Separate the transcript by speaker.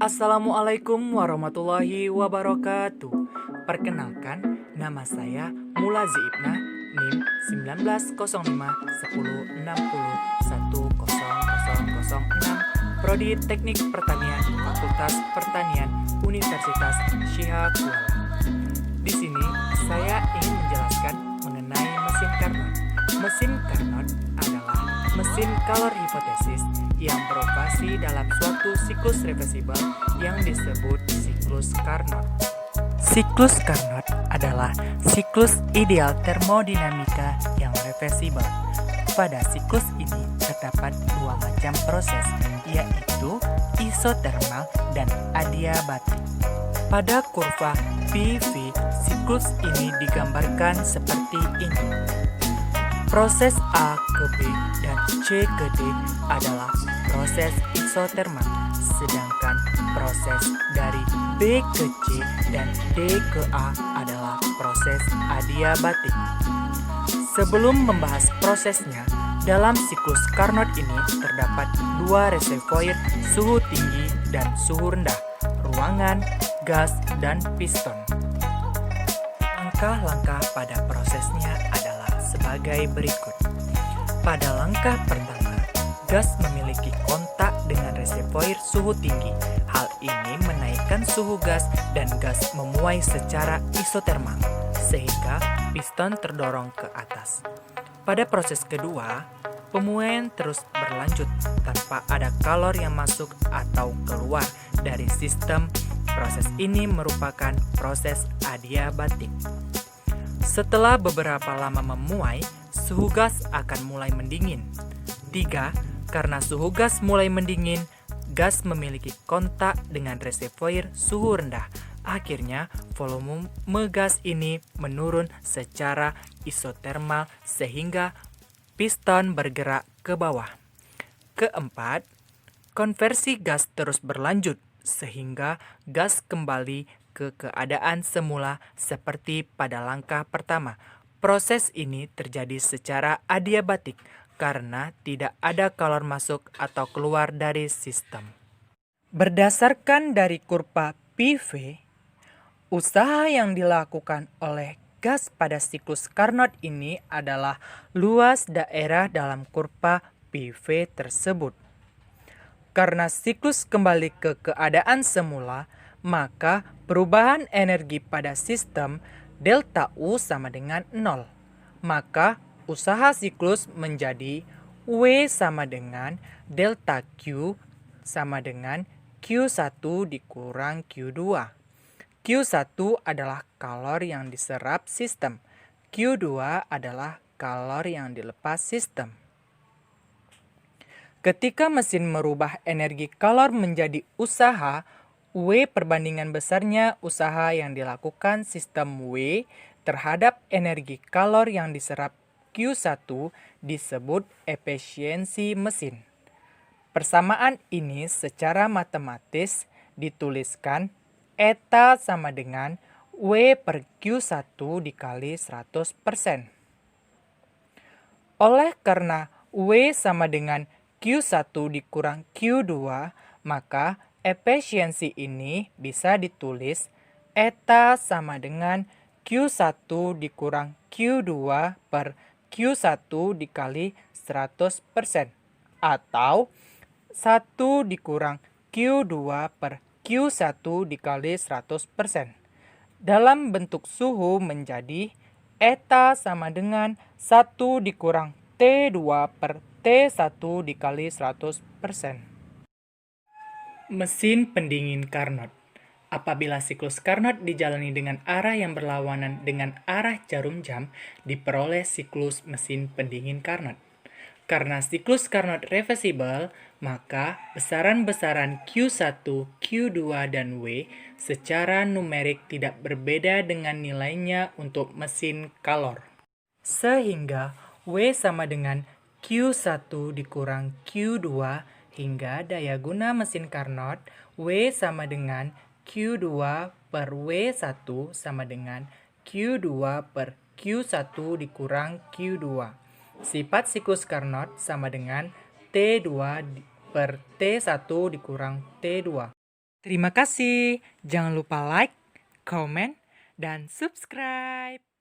Speaker 1: Assalamualaikum warahmatullahi wabarakatuh. Perkenalkan, nama saya Mulazi Ibna, NIM 190510601006, Prodi Teknik Pertanian, Fakultas Pertanian, Universitas Syihah Kuala. Di sini saya ingin menjelaskan mengenai mesin Carnot. Mesin Carnot adalah mesin kalor hipotesis yang beroperasi dalam suatu siklus reversibel yang disebut siklus Carnot. Siklus Carnot adalah siklus ideal termodinamika yang reversibel. Pada siklus ini terdapat dua macam proses, yaitu isotermal dan adiabatik. Pada kurva PV, siklus ini digambarkan seperti ini. Proses A ke B dan C ke D adalah proses isotermal, sedangkan proses dari B ke C dan D ke A adalah proses adiabatik. Sebelum membahas prosesnya, dalam siklus Carnot ini terdapat dua reservoir suhu tinggi dan suhu rendah, ruangan, gas, dan piston. Langkah-langkah pada prosesnya adalah sebagai berikut. Pada langkah pertama, gas memiliki kontak dengan reservoir suhu tinggi. Hal ini menaikkan suhu gas dan gas memuai secara isotermal, sehingga piston terdorong ke atas. Pada proses kedua, pemuaian terus berlanjut tanpa ada kalor yang masuk atau keluar dari sistem. Proses ini merupakan proses adiabatik. Setelah beberapa lama memuai, suhu gas akan mulai mendingin. 3. Karena suhu gas mulai mendingin, gas memiliki kontak dengan reservoir suhu rendah. Akhirnya, volume gas ini menurun secara isotermal sehingga piston bergerak ke bawah. Keempat, konversi gas terus berlanjut sehingga gas kembali ke keadaan semula seperti pada langkah pertama. Proses ini terjadi secara adiabatik karena tidak ada kalor masuk atau keluar dari sistem. Berdasarkan dari kurva PV, usaha yang dilakukan oleh gas pada siklus Carnot ini adalah luas daerah dalam kurva PV tersebut. Karena siklus kembali ke keadaan semula, maka perubahan energi pada sistem delta U sama dengan 0. Maka usaha siklus menjadi W sama dengan delta Q sama dengan Q1 dikurang Q2. Q1 adalah kalor yang diserap sistem. Q2 adalah kalor yang dilepas sistem. Ketika mesin merubah energi kalor menjadi usaha, W perbandingan besarnya usaha yang dilakukan sistem W terhadap energi kalor yang diserap Q1 disebut efisiensi mesin. Persamaan ini secara matematis dituliskan eta sama dengan W per Q1 dikali 100%. Oleh karena W sama dengan Q1 dikurang Q2, maka efisiensi ini bisa ditulis eta sama dengan Q1 dikurang Q2 per Q1 dikali 100%, atau 1 dikurang Q2 per Q1 dikali 100%. Dalam bentuk suhu menjadi eta sama dengan 1 dikurang T2 per T1 dikali 100%. Mesin pendingin Carnot. Apabila siklus Carnot dijalani dengan arah yang berlawanan dengan arah jarum jam, diperoleh siklus mesin pendingin Carnot. Karena siklus Carnot reversibel, maka besaran-besaran Q1, Q2, dan W secara numerik tidak berbeda dengan nilainya untuk mesin kalor. Sehingga W sama dengan Q1 dikurang Q2 hingga daya guna mesin Carnot W sama dengan Q2 per W1 sama dengan Q2 per Q1 dikurang Q2. Sifat siklus Carnot sama dengan T2 per T1 dikurang T2. Terima kasih. Jangan lupa like, comment, dan subscribe.